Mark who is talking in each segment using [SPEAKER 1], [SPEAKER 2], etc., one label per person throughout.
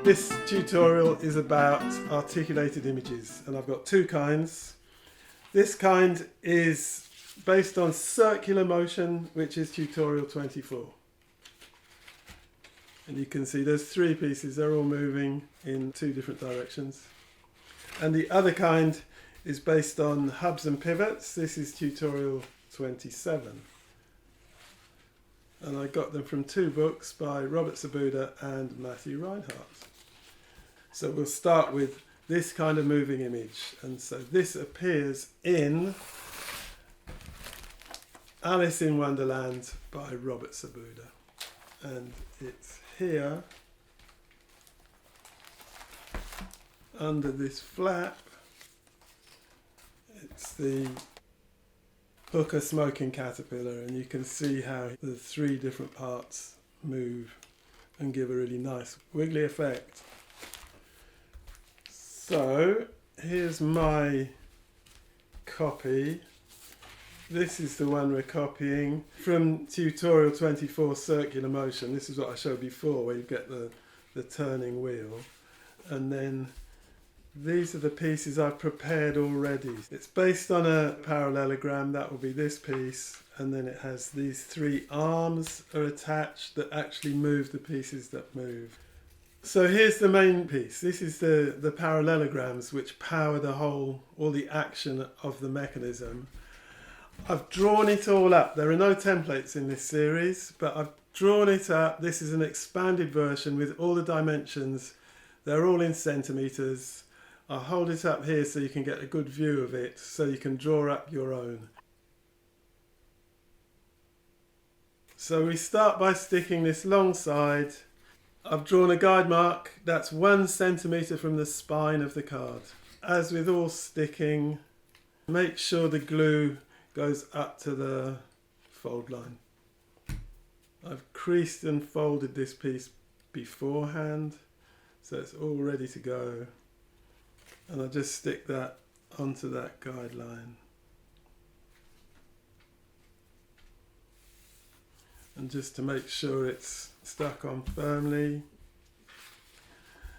[SPEAKER 1] This tutorial is about articulated images, and I've got two kinds. This kind is based on circular motion, which is tutorial 24. And you can see there's three pieces, they're all moving in two different directions. And the other kind is based on hubs and pivots. This is tutorial 27. And I got them from two books by Robert Sabuda and Matthew Reinhardt. So we'll start with this kind of moving image. And so this appears in Alice in Wonderland by Robert Sabuda. And it's here under this flap. It's the hooker smoking caterpillar, and you can see how the three different parts move and give a really nice wiggly effect. So here's my copy. This is the one we're copying from tutorial 24, circular motion. This is what I showed before, where you get the turning wheel. And then these are the pieces I've prepared already. It's based on a parallelogram. That will be this piece. And then it has these three arms are attached that actually move the pieces that move. So here's the main piece. This is the parallelograms which power all the action of the mechanism. I've drawn it all up. There are no templates in this series, but I've drawn it up. This is an expanded version with all the dimensions. They're all in centimetres. I'll hold it up here so you can get a good view of it, so you can draw up your own. So we start by sticking this long side. I've drawn a guide mark that's 1 centimetre from the spine of the card. As with all sticking, make sure the glue goes up to the fold line. I've creased and folded this piece beforehand, so it's all ready to go. And I'll just stick that onto that guideline. And just to make sure it's stuck on firmly.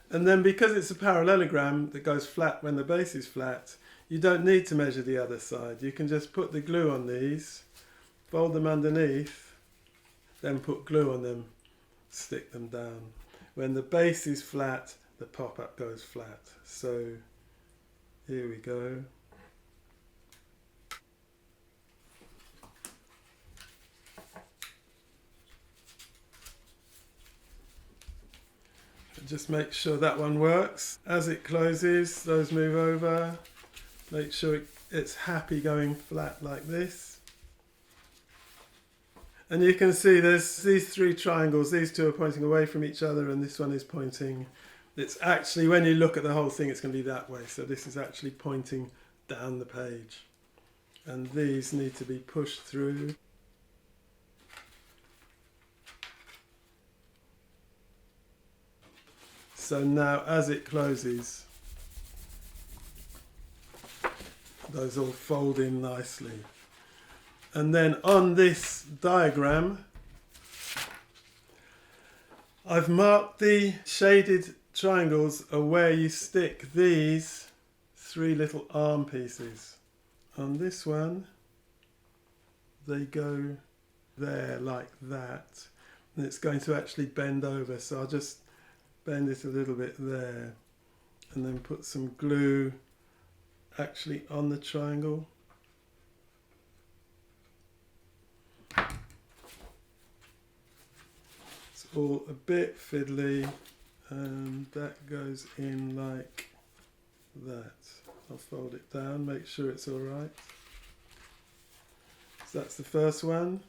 [SPEAKER 1] And then because it's a parallelogram that goes flat when the base is flat, you don't need to measure the other side. You can just put the glue on these, fold them underneath, then put glue on them, stick them down. When the base is flat, the pop-up goes flat. So here we go. Just make sure that one works. As it closes, those move over. Make sure it's happy going flat like this. And you can see there's these three triangles. These two are pointing away from each other and this one is pointing. It's actually, when you look at the whole thing, it's going to be that way. So this is actually pointing down the page. And these need to be pushed through. So now as it closes, those all fold in nicely. And then on this diagram, I've marked the shaded triangles are where you stick these three little arm pieces. On this one, they go there like that. And it's going to actually bend over. So I'll just bend it a little bit there and then put some glue actually on the triangle. It's all a bit fiddly, and that goes in like that. I'll fold it down, make sure it's all right. So that's the first one.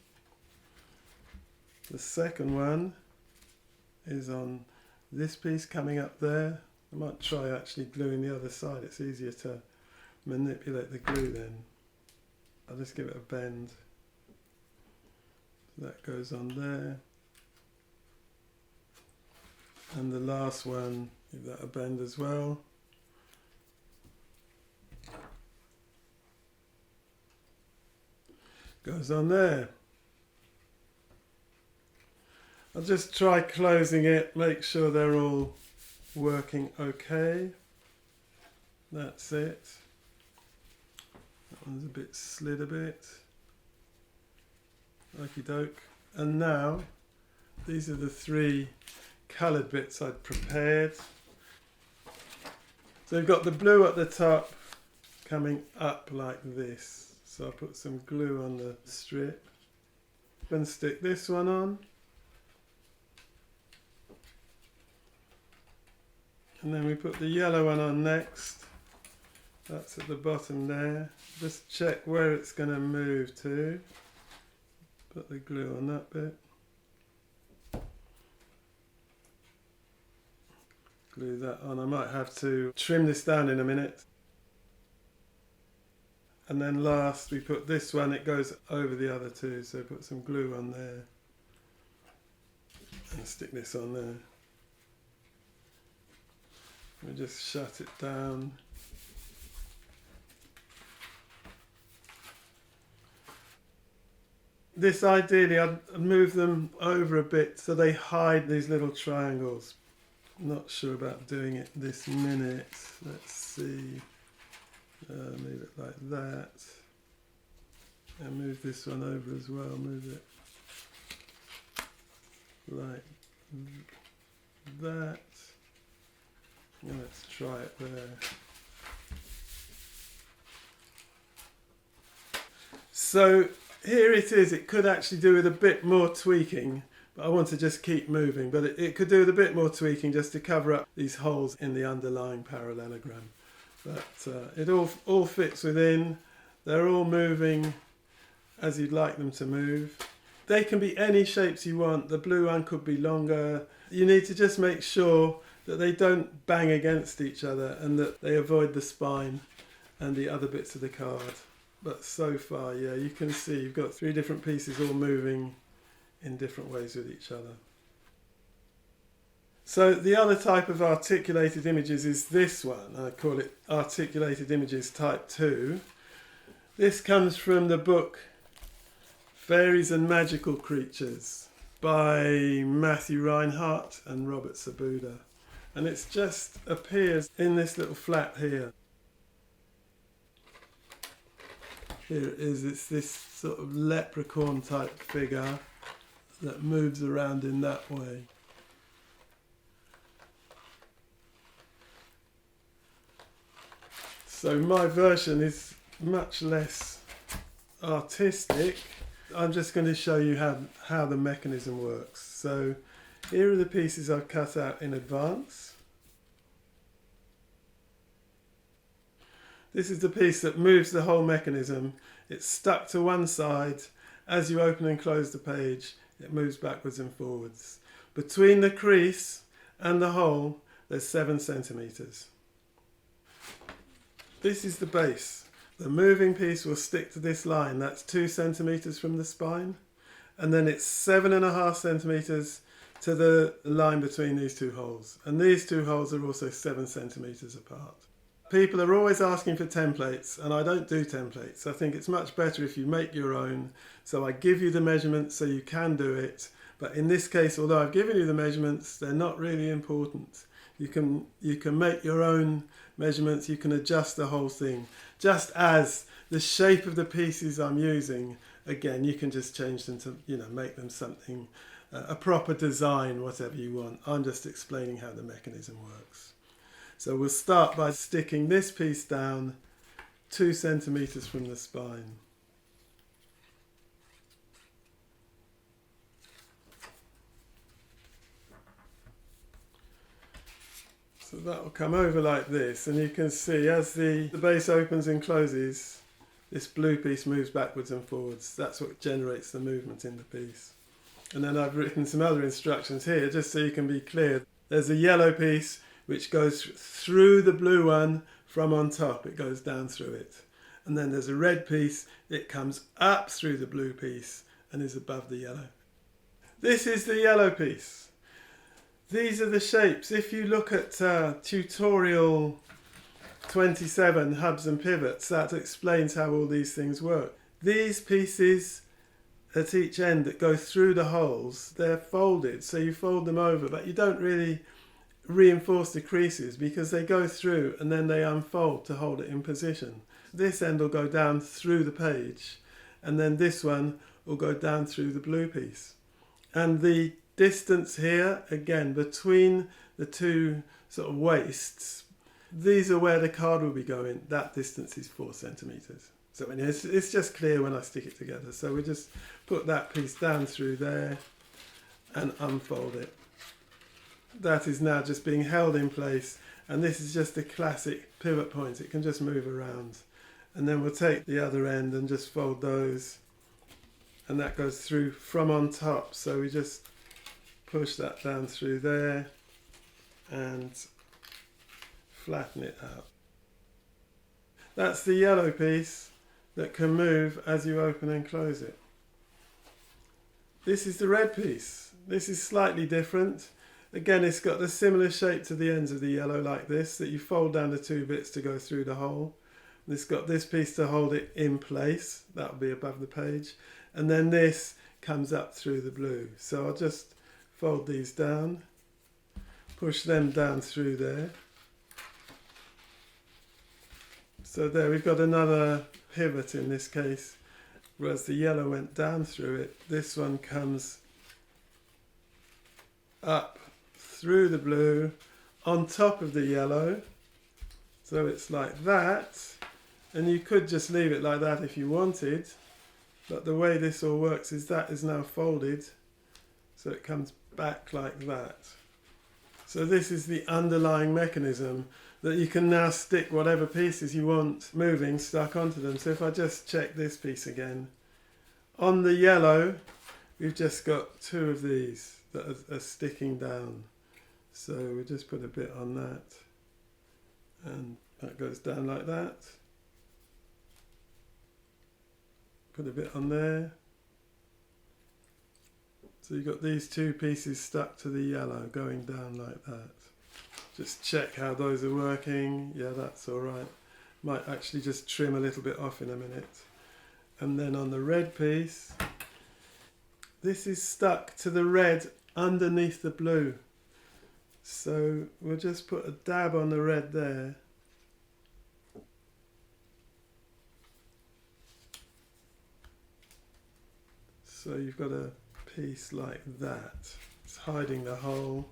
[SPEAKER 1] The second one is on this piece coming up there. I might try actually gluing the other side. It's easier to manipulate the glue then. I'll just give it a bend. So that goes on there. And the last one, give that a bend as well. Goes on there. I'll just try closing it, make sure they're all working okay. That's it. That one's a bit slid a bit. Okie doke. And now, these are the 3 coloured bits I'd prepared. So we've got the blue at the top coming up like this. So I'll put some glue on the strip and stick this one on. And then we put the yellow one on next. That's at the bottom there. Just check where it's going to move to. Put the glue on that bit. Glue that on. I might have to trim this down in a minute. And then last we put this one, it goes over the other 2, so put some glue on there. And stick this on there. We just shut it down. This ideally, I'd move them over a bit so they hide these little triangles. Not sure about doing it this minute. Let's see. Move it like that. And move this one over as well. Move it like that. And let's try it there. So here it is. It could actually do with a bit more tweaking, but I want to just keep moving. But it could do with a bit more tweaking just to cover up these holes in the underlying parallelogram. But it all fits within. They're all moving as you'd like them to move. They can be any shapes you want. The blue one could be longer. You need to just make sure that they don't bang against each other and that they avoid the spine and the other bits of the card. But so far, yeah, you can see you've got 3 different pieces all moving in different ways with each other. So the other type of articulated images is this one. I call it Articulated Images Type 2. This comes from the book Fairies and Magical Creatures by Matthew Reinhardt and Robert Sabuda. And it just appears in this little flap here. Here it is. It's this sort of leprechaun type figure that moves around in that way. So my version is much less artistic. I'm just going to show you how the mechanism works. So here are the pieces I've cut out in advance. This is the piece that moves the whole mechanism. It's stuck to one side. As you open and close the page, it moves backwards and forwards. Between the crease and the hole, there's 7 centimetres. This is the base. The moving piece will stick to this line. That's 2 centimetres from the spine. And then it's 7.5 centimetres to the line between these 2 holes. And these 2 holes are also 7 centimetres apart. People are always asking for templates, and I don't do templates. I think it's much better if you make your own. So I give you the measurements so you can do it. But in this case, although I've given you the measurements, they're not really important. You can make your own measurements. You can adjust the whole thing. Just as the shape of the pieces I'm using, again, you can just change them to, make them something, a proper design, whatever you want. I'm just explaining how the mechanism works. So we'll start by sticking this piece down 2 centimetres from the spine. So that will come over like this, and you can see as the base opens and closes, this blue piece moves backwards and forwards. That's what generates the movement in the piece. And then I've written some other instructions here just so you can be clear. There's a yellow piece which goes through the blue one from on top. It goes down through it. And then there's a red piece. It comes up through the blue piece and is above the yellow. This is the yellow piece. These are the shapes. If you look at tutorial 27, hubs and pivots, that explains how all these things work. These pieces at each end that go through the holes, they're folded. So you fold them over, but you don't really reinforce the creases because they go through and then they unfold to hold it in position. This end will go down through the page, and then this one will go down through the blue piece. And the distance here, again, between the two sort of wastes, these are where the card will be going. That distance is 4 centimetres. So it's just clear when I stick it together. So we just put that piece down through there and unfold it. That is now just being held in place, and this is just a classic pivot point. It can just move around. And then we'll take the other end and just fold those, and that goes through from on top. So we just push that down through there and flatten it out. That's the yellow piece that can move as you open and close it. This is the red piece. This is slightly different. Again, it's got the similar shape to the ends of the yellow, like this, that you fold down the 2 bits to go through the hole. And it's got this piece to hold it in place. That will be above the page. And then this comes up through the blue. So I'll just fold these down, push them down through there. So there we've got another pivot in this case, whereas the yellow went down through it. This one comes up through the blue on top of the yellow. So it's like that, and you could just leave it like that if you wanted, but the way this all works is that is now folded, so it comes back like that. So this is the underlying mechanism that you can now stick whatever pieces you want moving stuck onto them. So if I just check this piece again, on the yellow we've just got 2 of these that are sticking down. So we just put a bit on that, and that goes down like that. Put a bit on there. So you've got these 2 pieces stuck to the yellow going down like that. Just check how those are working. Yeah, that's all right. Might actually just trim a little bit off in a minute. And then on the red piece, this is stuck to the red underneath the blue. So we'll just put a dab on the red there. So you've got a piece like that. It's hiding the hole,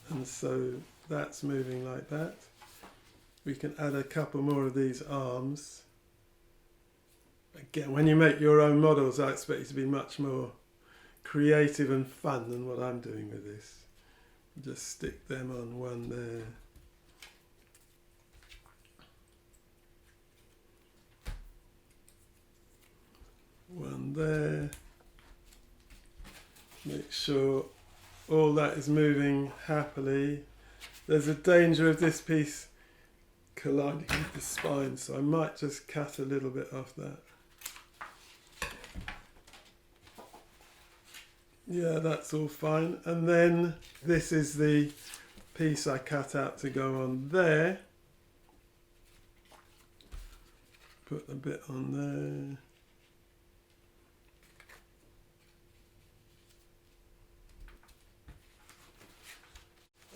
[SPEAKER 1] and so that's moving like that. We can add a couple more of these arms. Again, when you make your own models, I expect you to be much more creative and fun than what I'm doing with this. Just stick them on one there. One there. Make sure all that is moving happily. There's a danger of this piece colliding with the spine, so I might just cut a little bit off that. Yeah, that's all fine. And then this is the piece I cut out to go on there. Put a bit on there.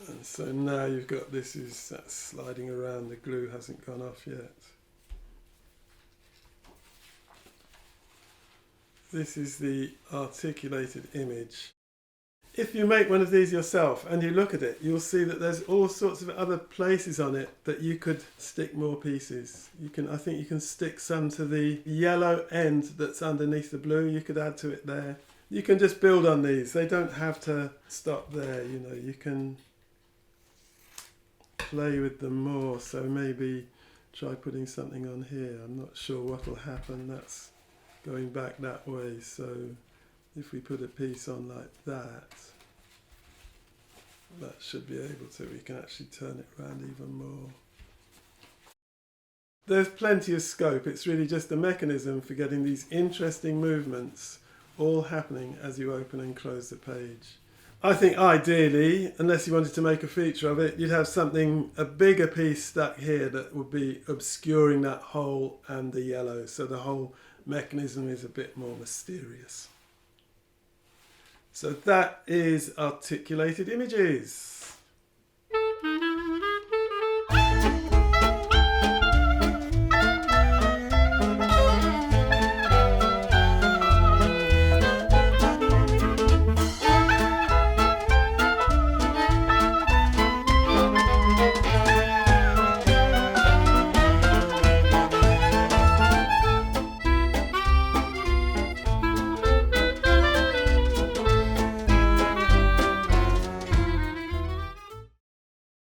[SPEAKER 1] And so now you've got that's sliding around, the glue hasn't gone off yet. This is the articulated image. If you make one of these yourself and you look at it, you'll see that there's all sorts of other places on it that you could stick more pieces. I think you can stick some to the yellow end that's underneath the blue. You could add to it there. You can just build on these. They don't have to stop there, you can play with them more. So maybe try putting something on here. I'm not sure what will happen. That's going back that way, so if we put a piece on like that, that should be able to, we can actually turn it around even more. There's plenty of scope. It's really just a mechanism for getting these interesting movements all happening as you open and close the page. I think ideally, unless you wanted to make a feature of it, you'd have a bigger piece stuck here that would be obscuring that hole and the yellow, so the whole mechanism is a bit more mysterious. So that is articulated images.